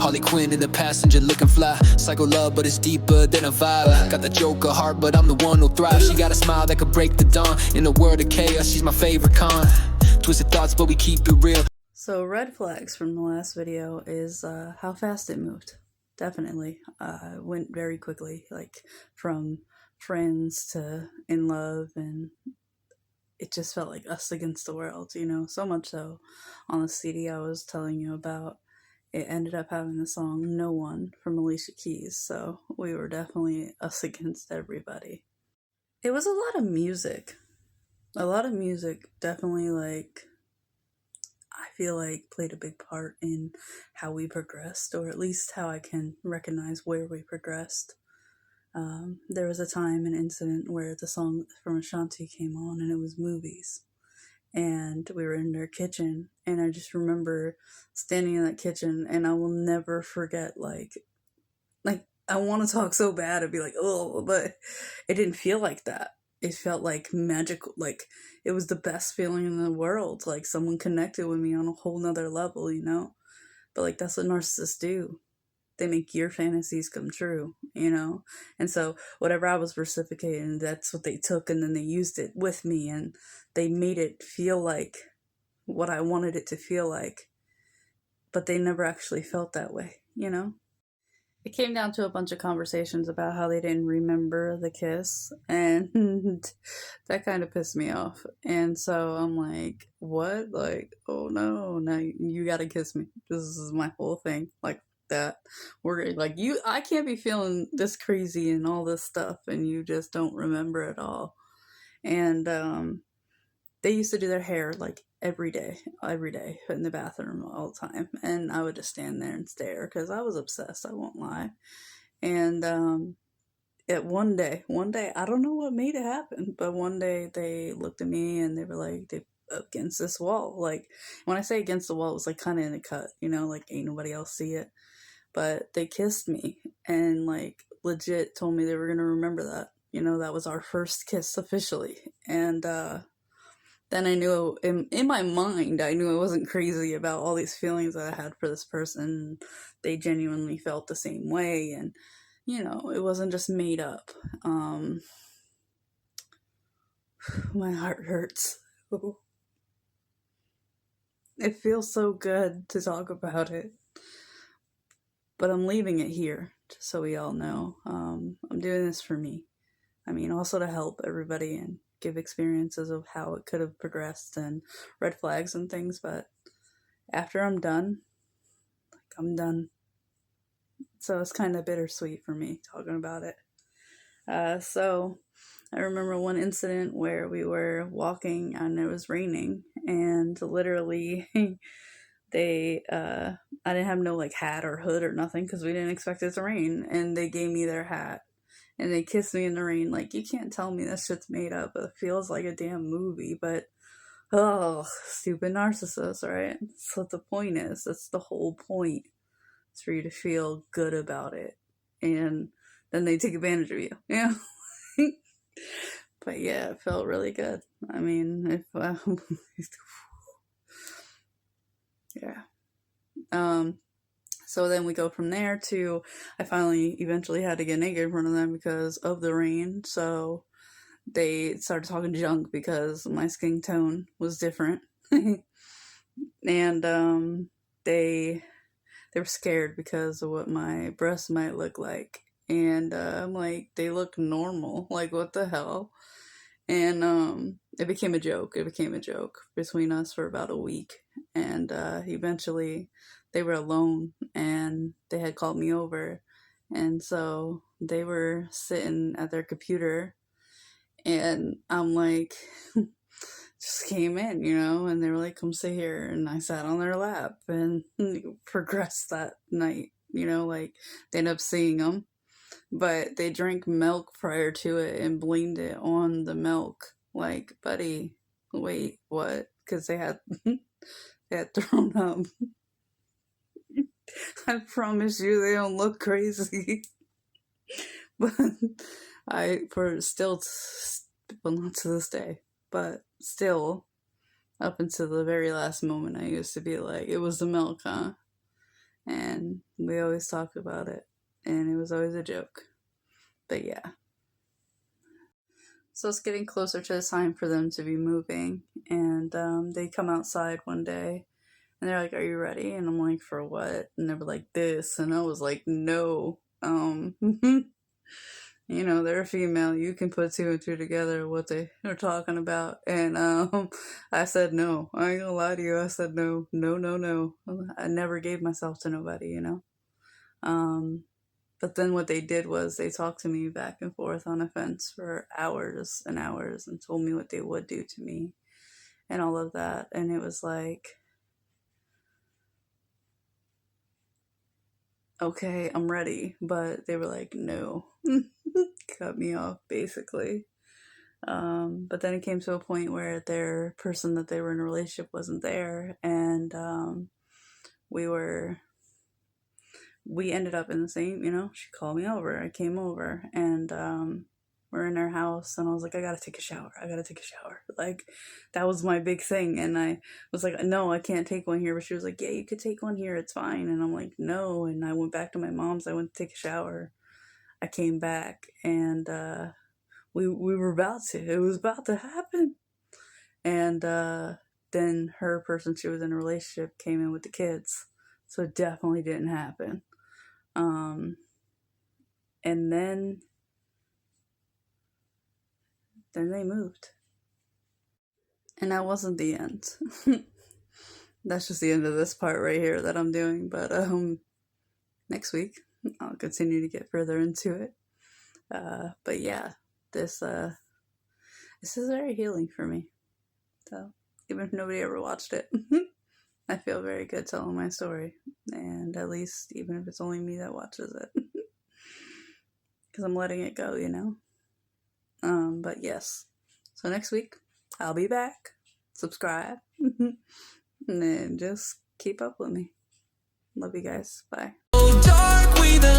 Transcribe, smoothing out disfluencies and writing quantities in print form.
Harley Quinn in the passenger looking fly. Psycho love, but it's deeper than a vibe. Got the Joker heart, but I'm the one who'll thrive. She got a smile that could break the dawn. In a world of chaos, she's my favorite con. Twisted thoughts, but we keep it real. So red flags from the last video is how fast it moved. Definitely. Went very quickly, like from friends to in love, and it just felt like us against the world, you know, so much so on the CD I was telling you about, it ended up having the song No One from Alicia Keys, so we were definitely us against everybody. It was a lot of music. Definitely, like, I feel like played a big part in how we progressed, or at least how I can recognize where we progressed. There was a time, an incident, where the song from Ashanti came on, and it was Movies. And we were in their kitchen, and I just remember standing in that kitchen, and I will never forget, like, I want to talk so bad and be like, oh, but it didn't feel like that. It felt like magical, like it was the best feeling in the world, like someone connected with me on a whole nother level, you know? But like, that's what narcissists do. They make your fantasies come true, you know? And so whatever I was reciprocating, that's what they took, and then they used it with me, and they made it feel like what I wanted it to feel like, but they never actually felt that way, you know? It came down to a bunch of conversations about how they didn't remember the kiss, and that kind of pissed me off. And so I'm like, what? Like, oh no, now you gotta kiss me. This is my whole thing. Like, that we're like, I can't be feeling this crazy and all this stuff, and you just don't remember it all. And they used to do their hair like every day in the bathroom all the time, and I would just stand there and stare because I was obsessed, I won't lie. And at one day, I don't know what made it happen, but one day they looked at me and they were like, they against this wall. Like, when I say against the wall, it was like kind of in a cut, you know, like ain't nobody else see it. But they kissed me and like legit told me they were gonna remember that. You know, that was our first kiss officially. And then I knew in my mind, I knew I wasn't crazy about all these feelings that I had for this person. They genuinely felt the same way, and you know, it wasn't just made up. My heart hurts. It feels so good to talk about it, but I'm leaving it here just so we all know. I'm doing this for me. I mean, also to help everybody and give experiences of how it could have progressed and red flags and things, but after I'm done, like, I'm done. So it's kind of bittersweet for me talking about it. So I remember one incident where we were walking and it was raining, and literally I didn't have no like hat or hood or nothing because we didn't expect it to rain, and they gave me their hat and they kissed me in the rain. Like, you can't tell me this shit's made up. It feels like a damn movie, but oh, stupid narcissist, right? That's what the point is. That's the whole point. It's for you to feel good about it, and then they take advantage of you, you know? But yeah, it felt really good. I mean, if yeah. So then we go from there to, I finally eventually had to get naked in front of them because of the rain. So they started talking junk because my skin tone was different. And they were scared because of what my breasts might look like. And I'm like, they look normal. Like, what the hell? And it became a joke. It became a joke between us for about a week. And eventually they were alone and they had called me over. And so they were sitting at their computer, and I'm like, just came in, you know, and they were like, come sit here. And I sat on their lap and progressed that night, you know, like they ended up seeing them, but they drank milk prior to it and blamed it on the milk. Like, buddy, wait, what? Because they had thrown up. I promise you, they don't look crazy. But well, not to this day, but still, up until the very last moment, I used to be like, it was the milk, huh? and we always talk about it, and it was always a joke. But yeah. So it's getting closer to the time for them to be moving, and they come outside one day, and they're like, "Are you ready?" And I'm like, "For what?" And they were like, "This," and I was like, "No." You know, they're female. You can put two and two together what they are talking about. And I said no. I ain't gonna lie to you. I said no, no, no, no. I never gave myself to nobody, you know. But then what they did was they talked to me back and forth on a fence for hours and hours and told me what they would do to me and all of that. And it was like, okay, I'm ready. But they were like, no. Cut me off, basically. But then it came to a point where their person that they were in a relationship wasn't there, and we ended up in the same, you know, she called me over, I came over, and we're in her house, and I was like, I gotta take a shower, like, that was my big thing, and I was like, no, I can't take one here, but she was like, yeah, you could take one here, it's fine, and I'm like, no, and I went back to my mom's, I went to take a shower, I came back, and we were it was about to happen, and then her person she was in a relationship came in with the kids, so it definitely didn't happen. And then they moved, and that wasn't the end. That's just the end of this part right here that I'm doing, but next week I'll continue to get further into it. But yeah, this is very healing for me. So even if nobody ever watched it, I feel very good telling my story, and at least even if it's only me that watches it, because I'm letting it go, you know. But yes, so next week I'll be back. Subscribe, and then just keep up with me. Love you guys. Bye. Dark, we the